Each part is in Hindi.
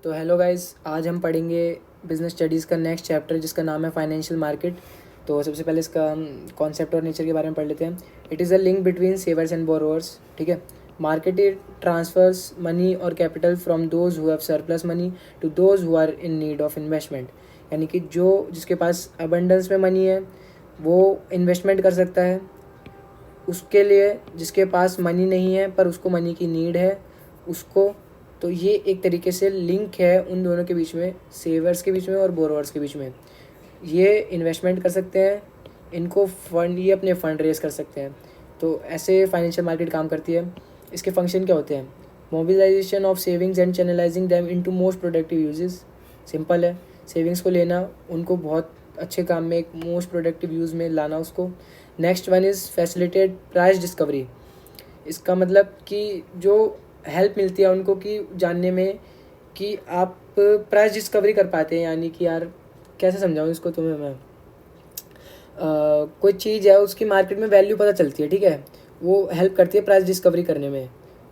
तो हेलो गाइस, आज हम पढ़ेंगे बिजनेस स्टडीज़ का नेक्स्ट चैप्टर जिसका नाम है फाइनेंशियल मार्केट। तो सबसे पहले इसका कॉन्सेप्ट और नेचर के बारे में पढ़ लेते हैं। It is a link between savers and borrowers. ठीक है। मार्केट इट ट्रांसफर्स मनी और capital from those who have surplus money to those who are in need of investment. यानी कि जो जिसके पास अबंडेंस में मनी है वो इन्वेस्टमेंट कर सकता है, उसके लिए जिसके पास मनी नहीं है पर उसको मनी की नीड है उसको। तो ये एक तरीके से लिंक है उन दोनों के बीच में, सेवर्स के बीच में और बोरोवर्स के बीच में। ये इन्वेस्टमेंट कर सकते हैं, इनको फंड, ये अपने फंड रेज कर सकते हैं। तो ऐसे फाइनेंशियल मार्केट काम करती है। इसके फंक्शन क्या होते हैं? Mobilization of savings and channelizing them into most productive uses. Simple है, सेविंग्स को लेना, उनको बहुत अच्छे काम में, एक मोस्ट प्रोडक्टिव यूज़ में लाना उसको। Next one is facilitate price discovery. इसका मतलब कि जो हेल्प मिलती है उनको कि जानने में कि आप प्राइस डिस्कवरी कर पाते हैं। यानी कि यार कैसे समझाऊँ इसको तुम्हें मैं, कोई चीज़ है उसकी मार्केट में वैल्यू पता चलती है, ठीक है, वो हेल्प करती है प्राइस डिस्कवरी करने में,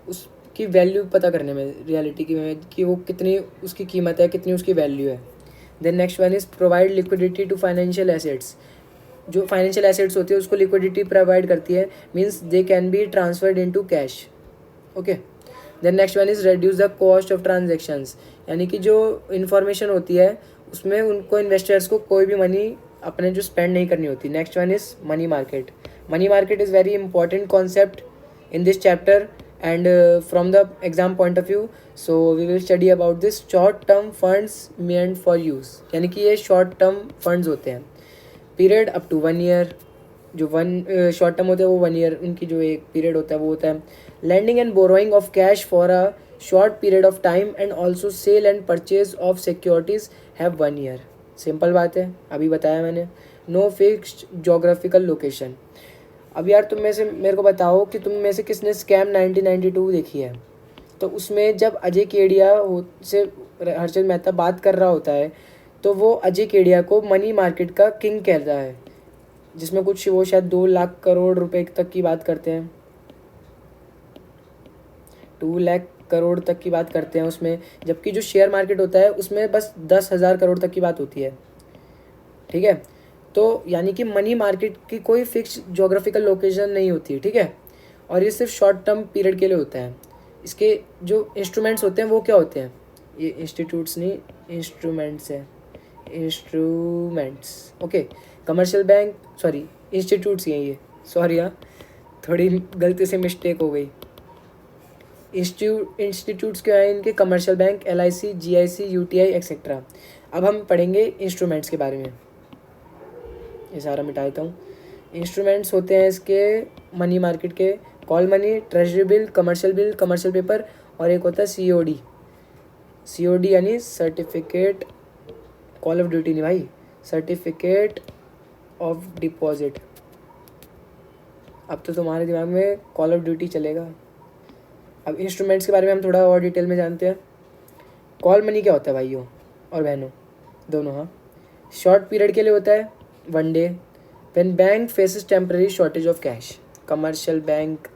उसकी वैल्यू पता करने में, रियलिटी की में कि वो कितनी उसकी कीमत है, कितनी उसकी वैल्यू है। Then next one is provide liquidity to financial assets. जो फाइनेंशियल एसेट्स होती है उसको लिक्विडिटी प्रोवाइड करती है, means they can be transferred into cash. Okay. Then next one is reduce the cost of transactions. यानी कि जो इन्फॉर्मेशन होती है उसमें उनको, इन्वेस्टर्स को कोई भी मनी अपने जो स्पेंड नहीं करनी होती। Next one is money market. Money market is very important concept in this chapter and from the exam point of view, so we will study about this short term funds meant for use. यानी कि ये शॉर्ट टर्म फंड्स होते हैं, पीरियड अप टू 1 ईयर। जो शॉर्ट टर्म होते हैं वो 1 ईयर उनकी जो एक पीरियड होता है वो होता है। Lending and borrowing of cash for a short period of time and also sale and purchase of securities have 1 year. Simple बात है, अभी बताया मैंने। No fixed geographical location. अब यार तुम में से मेरे को बताओ कि तुम में से किसने स्कैम 1992 देखी है? तो उसमें जब अजय केडिया से हर्षद मेहता बात कर रहा होता है तो वो अजय केडिया को मनी मार्केट का किंग कहता है, जिसमें कुछ वो शायद 2 लाख करोड़ रुपए तक की बात करते हैं, 2 लाख करोड़ तक की बात करते हैं उसमें। जबकि जो शेयर मार्केट होता है उसमें बस 10,000 करोड़ तक की बात होती है। ठीक है। तो यानी कि मनी मार्केट की कोई फिक्स जोग्राफिकल लोकेशन नहीं होती है, ठीक है, और ये सिर्फ शॉर्ट टर्म पीरियड के लिए होता है। इसके जो इंस्ट्रूमेंट्स होते हैं वो क्या होते हैं? ये इंस्टीट्यूट्स नहीं, इंस्ट्रूमेंट्स है, instruments. Okay. Commercial bank, sorry institutes ही हैं ये, सॉरी हाँ, थोड़ी गलती से मिस्टेक हो गई। इंस्टीट्यूट्स क्या हैं इनके? Commercial bank, LIC, GIC, UTI etcetera. अब हम पढ़ेंगे इंस्ट्रूमेंट्स के बारे में। ये सारा मिटा देता हूँ। इंस्ट्रूमेंट्स होते हैं इसके मनी मार्केट के, call money, treasury bill, commercial paper, और एक होता है COD यानी सर्टिफिकेट, कॉल ऑफ ड्यूटी नहीं भाई, सर्टिफिकेट ऑफ डिपॉजिट। अब तो तुम्हारे दिमाग में कॉल ऑफ ड्यूटी चलेगा। अब इंस्ट्रूमेंट्स के बारे में हम थोड़ा और डिटेल में जानते हैं। कॉल मनी क्या होता है भाइयों और बहनों दोनों? हाँ, शॉर्ट पीरियड के लिए होता है, 1 day, when bank faces temporary shortage of cash. Commercial bank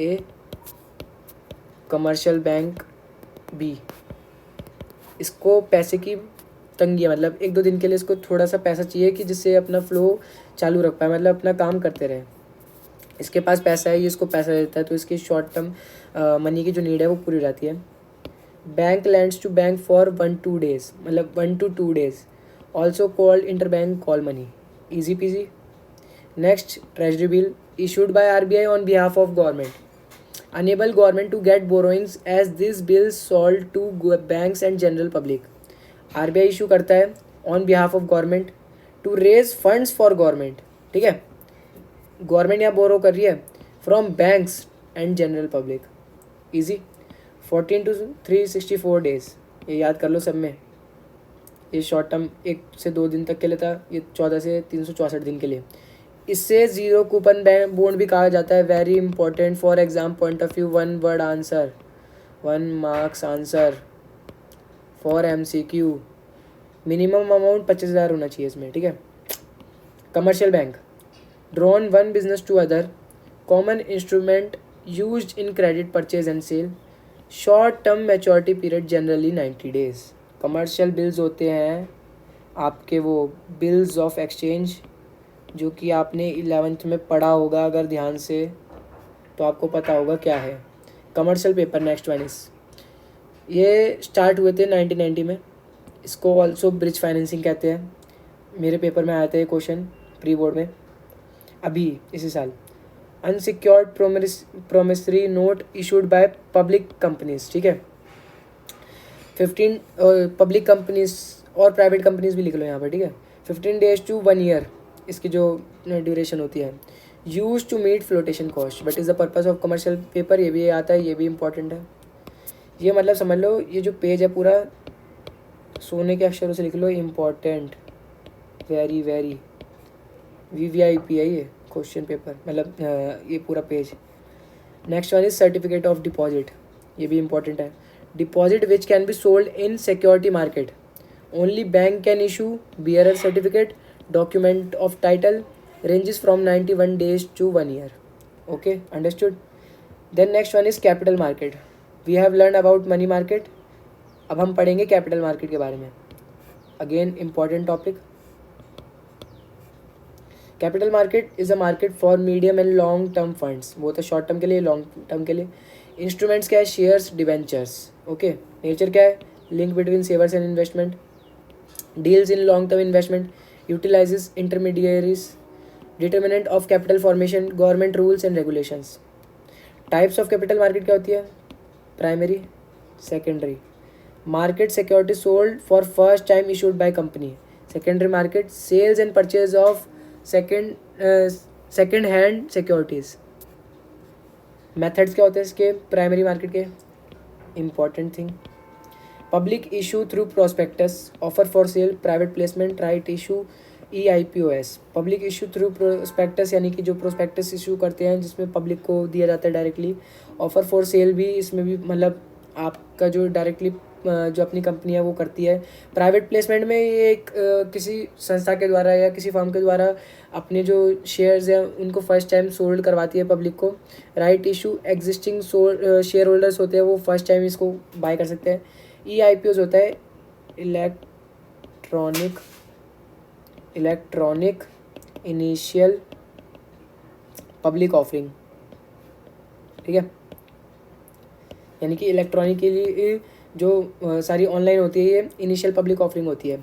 A, commercial bank B, इसको पैसे की तंगी है, मतलब 1-2 दिन के लिए इसको थोड़ा सा पैसा चाहिए कि जिससे अपना फ्लो चालू रख पाए, मतलब अपना काम करते रहे। इसके पास पैसा है, ये इसको पैसा देता है, तो इसकी शॉर्ट टर्म मनी की जो नीड है वो पूरी हो जाती है। Bank lends to bank for 1-2 days, मतलब 1 to 2 days, also called inter bank call money, easy peasy. Next, treasury bill issued by RBI on behalf of government, enable government to get borrowings as these bills sold to banks and general public। RBI issue करता है on behalf of government to raise funds for government, ठीक है, गवर्नमेंट यहाँ बोरो कर रही है from banks and general public, easy. 14 to 364 days, ये याद कर लो सब में। ये शॉर्ट टर्म 1 से 2 दिन तक के लिए था, ये 14 से 364 दिन के लिए। इससे जीरो कूपन बॉन्ड भी कहा जाता है, very important for exam point of view, 1 word answer, 1 marks answer for MCQ। Minimum amount 25,000 होना चाहिए इसमें, ठीक है। Commercial bank, drawn one business to other, common instrument used in credit purchase and sale. Short term maturity period generally 90 days. Commercial bills होते हैं आपके वो बिल्स ऑफ एक्सचेंज, जो कि आपने 11th में पढ़ा होगा अगर ध्यान से, तो आपको पता होगा क्या है कमर्शियल पेपर। नेक्स्ट वन इस, ये स्टार्ट हुए थे 1990 में। इसको ऑल्सो ब्रिज फाइनेंसिंग कहते हैं। मेरे पेपर में आया था ये क्वेश्चन प्री बोर्ड में अभी इसी साल। Unsecured promissory note issued by public companies, ठीक है। 15 पब्लिक कंपनीज और प्राइवेट कंपनीज भी लिख लो यहाँ पर, ठीक है। 15 days to 1 year इसकी जो ड्यूरेशन होती है। Use to meet flotation cost but is the purpose of commercial paper, ये भी आता है, ये भी इंपॉर्टेंट है। ये मतलब समझ लो, ये जो पेज है पूरा सोने के अक्षरों से लिख लो, इम्पॉर्टेंट, वेरी वेरी, VVIP है ये क्वेश्चन पेपर, मतलब ये पूरा page. Next one is certificate of deposit, ये भी इंपॉर्टेंट है। Deposit which can be sold in security market, only bank can issue bearer certificate, document of title, ranges from 91 days to 1 year। Okay, understood. Then next one is capital market. We have learn about money market, अब हम पढ़ेंगे कैपिटल मार्केट के बारे में। Again important topic. Capital market is a market for medium and long term funds, वो तो शॉर्ट टर्म के लिए, लॉन्ग टर्म के लिए। इंस्ट्रूमेंट्स क्या है, शेयर्स, डिवेंचर्स। ओके, नेचर क्या है, link between savers and investment, deals in long term investment, utilizes intermediaries, determinant of capital formation, government rules and regulations. Types of capital market क्या होती है, primary, secondary. Market security sold for first time issued by company. Secondary market, sales and purchase of second hand securities. Methods क्या होते हैं इसके प्राइमरी मार्केट के, important thing. Public issue through prospectus, offer for sale, private placement, right issue, EIPOS। Public issue through prospectus यानी कि जो प्रोस्पेक्टस इशू करते हैं जिसमें पब्लिक को दिया जाता है डायरेक्टली। ऑफर फॉर सेल भी, इसमें भी मतलब आपका जो डायरेक्टली जो अपनी कंपनी है वो करती है। प्राइवेट प्लेसमेंट में ये एक किसी संस्था के द्वारा या किसी फर्म के द्वारा अपने जो शेयर्स हैं उनको फर्स्ट टाइम सोल्ड करवाती है पब्लिक को। Right issue, existing share holders होते हैं वो फर्स्ट टाइम इसको बाय कर सकते हैं। EIPOS होता है इलेक्ट्रॉनिक इनिशियल पब्लिक ऑफरिंग, ठीक है। यानी कि इलेक्ट्रॉनिकली जो सारी ऑनलाइन होती है ये इनिशियल पब्लिक ऑफरिंग होती है।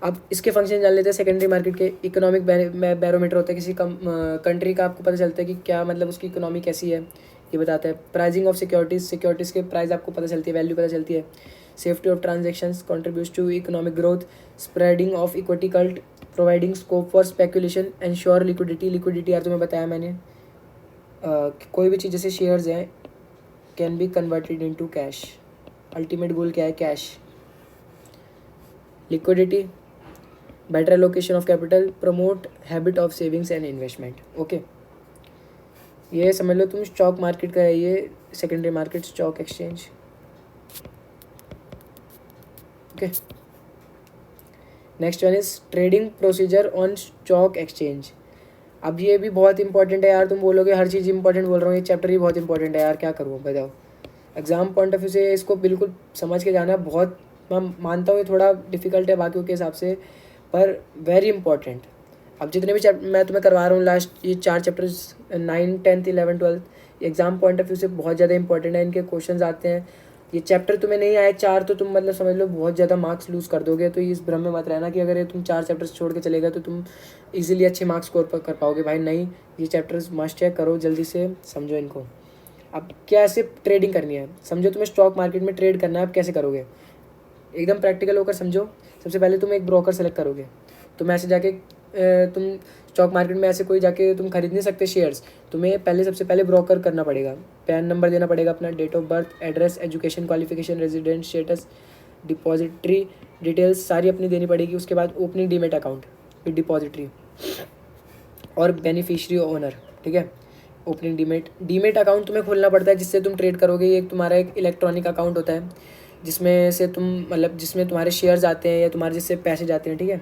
अब इसके फंक्शन जान लेते हैं सेकेंडरी मार्केट के। इकोनॉमिक बैरोमीटर होता है किसी कंट्री का, आपको पता चलता है कि क्या मतलब उसकी इकोनॉमी कैसी है, ये बताता है। प्राइसिंग ऑफ सिक्योरिटीज़ के प्राइस आपको पता चलती है, वैल्यू पता चलती है। Safety of transactions, contributes to economic growth. Spreading of equity cult, providing scope for speculation, ensure liquidity यार तुम्हें बताया मैंने। कोई भी चीज़ जैसे शेयर्स हैं can be converted into cash, ultimate goal क्या है, cash. Liquidity, better allocation of capital, promote habit of savings and investment. Okay, ये समझ लो तुम स्टॉक मार्केट का है ये, secondary market, stock exchange. Okay, next one is trading procedure on stock exchange. अब ये भी बहुत इंपॉर्टेंट है यार, तुम बोलोगे हर चीज़ इंपॉर्टेंट बोल रहा हूँ, ये चैप्टर ही बहुत इंपॉर्टेंट है यार, क्या करूँ बताओ। एग्जाम पॉइंट ऑफ व्यू से इसको बिल्कुल समझ के जाना, बहुत मैं मानता हूँ ये थोड़ा डिफिकल्ट है बाकियों के हिसाब से, पर वेरी इंपॉर्टेंट। अब जितने भी चैप्टर मैं तुम्हें करवा रहा हूँ लास्ट ये 4 chapters 9, 10th, 11th, 12th exam point of view से बहुत ज़्यादा इंपॉर्टेंट है, इनके क्वेश्चंस आते हैं। ये चैप्टर तुम्हें नहीं आए 4 तो तुम मतलब समझ लो बहुत ज़्यादा मार्क्स लूज़ कर दोगे। तो इस भ्रम में मत रहना कि अगर ये तुम 4 चैप्टर्स छोड़ के चलेगा तो तुम इजीली अच्छे मार्क्स स्कोर कर पाओगे, भाई नहीं, ये चैप्टर्स मस्ट है, करो जल्दी से, समझो इनको। अब कैसे ट्रेडिंग करनी है समझो, तुम्हें स्टॉक मार्केट में ट्रेड करना है, अब कैसे करोगे एकदम प्रैक्टिकल होकर समझो। सबसे पहले तुम एक ब्रोकर सेलेक्ट करोगे, तुम ऐसे जाके तुम स्टॉक मार्केट में ऐसे कोई जाके तुम खरीद नहीं सकते शेयर्स, तुम्हें पहले सबसे पहले ब्रोकर करना पड़ेगा। पैन नंबर देना पड़ेगा अपना, date of birth, address, education qualification, resident status, depository details सारी अपनी देनी पड़ेगी। उसके बाद opening demat account with depository और बेनिफिशियरी ओनर, ठीक है। ओपनिंग डीमेट अकाउंट तुम्हें खोलना पड़ता है जिससे तुम ट्रेड करोगे। ये तुम्हारा एक इलेक्ट्रॉनिक अकाउंट होता है जिसमें से तुम मतलब जिसमें तुम्हारे शेयर्स आते हैं या तुम्हारे जिससे पैसे जाते हैं, ठीक है।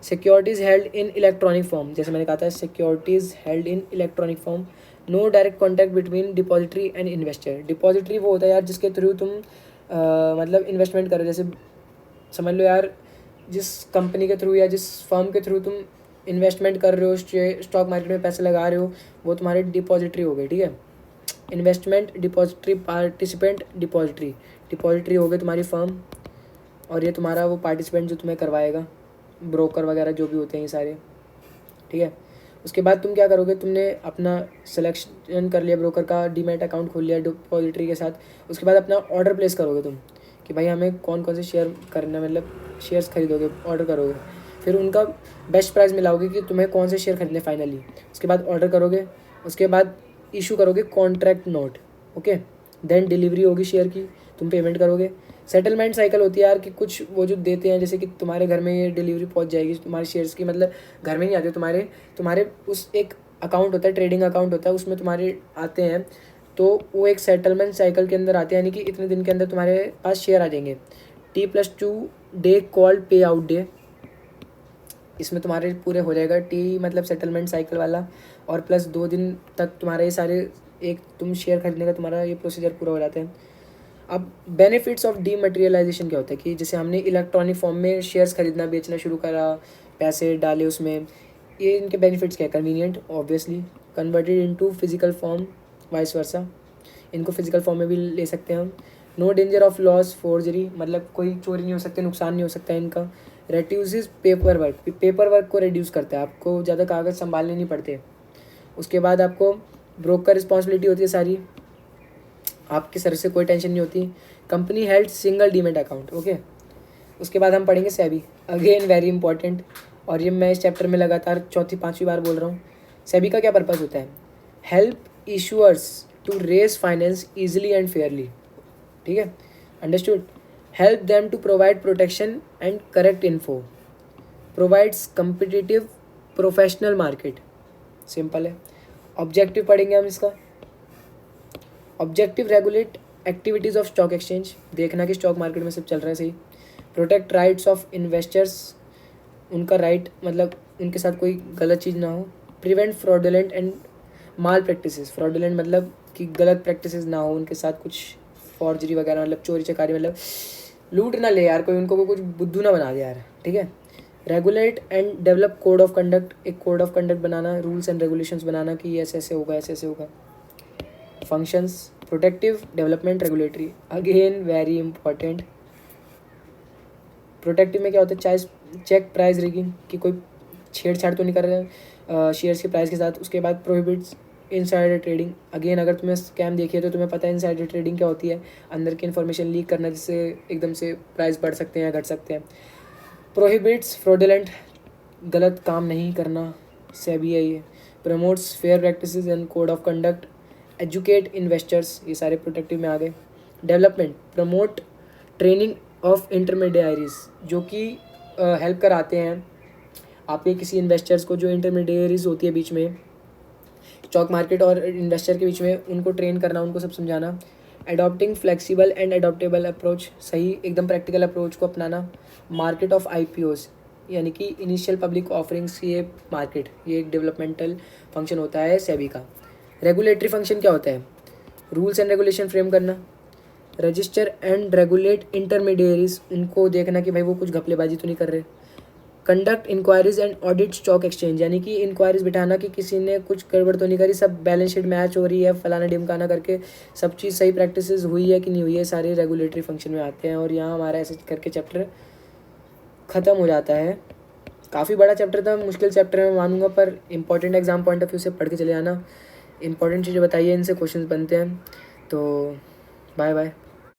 Securities held in electronic form, जैसे मैंने कहा था securities held in electronic form, no direct contact between depository and investor. Depository वो होता है यार जिसके थ्रू तुम मतलब इन्वेस्टमेंट करो, जैसे समझ लो यार जिस कंपनी के थ्रू या जिस फर्म के थ्रू तुम इन्वेस्टमेंट कर रहे हो, स्टॉक मार्केट में पैसे लगा रहे हो, वो तुम्हारे डिपॉजिटरी हो गए, ठीक है। Investment depository, participant depository, depository हो गई तुम्हारी फर्म, और ये तुम्हारा वो पार्टिसिपेंट जो तुम्हें करवाएगा, ब्रोकर वगैरह जो भी होते हैं ये सारे, ठीक है। उसके बाद तुम क्या करोगे, तुमने अपना सिलेक्शन कर लिया ब्रोकर का, डीमैट अकाउंट खोल लिया डिपॉजिटरी के साथ। उसके बाद अपना ऑर्डर प्लेस करोगे तुम कि भाई हमें कौन कौन से शेयर करना, मतलब शेयर्स खरीदोगे, ऑर्डर करोगे, फिर उनका बेस्ट प्राइस मिलाओगे कि तुम्हें कौन से शेयर खरीदने फाइनली। उसके बाद ऑर्डर करोगे, उसके बाद इशू करोगे contract note, okay. Then delivery होगी शेयर की, तुम पेमेंट करोगे। सेटलमेंट साइकिल होती है यार कि कुछ वो जो देते हैं, जैसे कि तुम्हारे घर में ये डिलीवरी पहुंच जाएगी तुम्हारे शेयर्स की, मतलब घर में नहीं आते, तुम्हारे उस एक अकाउंट होता है, ट्रेडिंग अकाउंट होता है, उसमें तुम्हारे आते हैं, तो वो एक सेटलमेंट साइकिल के अंदर आते हैं, यानी कि इतने दिन के अंदर तुम्हारे पास शेयर आ जाएंगे। T+2 डे कॉल्ड पे आउट डे, इसमें तुम्हारे पूरे हो जाएगा टी मतलब सेटलमेंट साइकिल वाला, और प्लस 2 दिन तक तुम्हारे ये सारे एक तुम शेयर खरीदने का तुम्हारा ये प्रोसीजर पूरा हो जाता है। अब बेनिफिट्स ऑफ डीमटेरियलाइजेशन क्या होता है कि जैसे हमने इलेक्ट्रॉनिक फॉर्म में शेयर्स खरीदना बेचना शुरू करा, पैसे डाले उसमें, ये इनके बेनिफिट्स क्या है। Convenient obviously, converted into physical form, vice versa, इनको फिजिकल फॉर्म में भी ले सकते हैं हम। No danger of loss forgery, मतलब कोई चोरी नहीं हो सकती, नुकसान नहीं हो सकता है इनका। Reduces paper work, paper work को रिड्यूस करता है, आपको ज़्यादा कागज़ संभालने नहीं पड़ते। उसके बाद आपको ब्रोकर रिस्पॉन्सिबिलिटी होती है सारी, आपके सर से कोई टेंशन नहीं होती। Company held single demat account, okay. उसके बाद हम पढ़ेंगे सेबी, अगेन वेरी इंपॉर्टेंट, और ये मैं इस चैप्टर में लगातार चौथी पाँचवीं बार बोल रहा हूँ। सेबी का क्या पर्पज़ होता है, help issuers to raise finance easily and fairly, ठीक है, understood. Help them to provide protection and correct info, provides competitive professional market, simple है। ऑब्जेक्टिव पढ़ेंगे हम इसका, objective regulate activities of stock exchange, देखना कि स्टॉक मार्केट में सब चल रहा है सही। प्रोटेक्ट राइट्स ऑफ इन्वेस्टर्स, उनका राइट मतलब उनके साथ कोई गलत चीज़ ना हो। Prevent fraudulent and mall practices, fraudulent मतलब कि गलत प्रैक्टिसेस ना हो उनके साथ, कुछ फॉर्जरी वगैरह मतलब चोरी चकारी, मतलब लूट ना ले यार कोई, उनको कुछ बुद्धू ना बना दे यार, ठीक है। Regulate and develop code of conduct, एक कोड ऑफ कंडक्ट बनाना, रूल्स एंड रेगुलेशंस बनाना कि ऐसे ऐसे होगा, ऐसे ऐसे होगा। Functions, protective, development, regulatory, again very important. Protective में क्या होता है, चाहे चेक प्राइस रिगिंग, कि कोई छेड़छाड़ तो नहीं कर रहे हैं शेयर्स के प्राइस के साथ। उसके बाद प्रोहिबिट्स इनसाइडर ट्रेडिंग, अगेन अगर तुम्हें स्कैम देखिए तो तुम्हें पता है इनसाइडर ट्रेडिंग क्या होती है, अंदर की इन्फॉर्मेशन लीक करना जिससे एकदम से प्राइस बढ़ सकते हैं या घट सकते हैं। प्रोहिबिट्स फ्रॉडुलेंट, गलत काम नहीं करना, सेबी है ये। Promotes fair practices and code of conduct, educate investors, ये सारे प्रोटेक्टिव में आ गए। Development, promote training of intermediaries, जो कि हेल्प कराते हैं आपके किसी इन्वेस्टर्स को, जो इंटरमीडियरीज होती है बीच में स्टॉक मार्केट और इन्वेस्टर के बीच में, उनको ट्रेन करना, उनको सब समझाना। एडॉप्टिंग फ्लेक्सिबल एंड एडॉप्टेबल अप्रोच, सही एकदम प्रैक्टिकल अप्रोच को अपनाना। मार्केट ऑफ IPOs, यानी कि इनिशियल पब्लिक ऑफरिंग्स, ये मार्केट, ये एक डेवलपमेंटल फंक्शन होता है सेबी का। रेगुलेटरी फंक्शन क्या होता है, रूल्स एंड रेगुलेशन फ्रेम करना। रजिस्टर एंड रेगुलेट इंटरमीडियरीज, उनको देखना कि भाई वो कुछ घपलेबाजी तो नहीं कर रहे। Conduct inquiries and audit stock exchange, यानी कि इंक्वायरीज बिठाना कि किसी ने कुछ गड़बड़ तो नहीं करी, सब बैलेंस शीट मैच हो रही है, फलाना ढिमकाना करके सब चीज़ सही प्रैक्टिसेस हुई है कि नहीं हुई है, सारे रेगुलेटरी फंक्शन में आते हैं। और यहाँ हमारा ऐसे करके चैप्टर ख़त्म हो जाता है। काफ़ी बड़ा चैप्टर था, मुश्किल चैप्टर है मैं मानूंगा, पर important exam point of view से पढ़ के चले आना। इंपॉर्टेंट चीज़ें बताइए, इनसे क्वेश्चन बनते हैं। तो बाय बाय।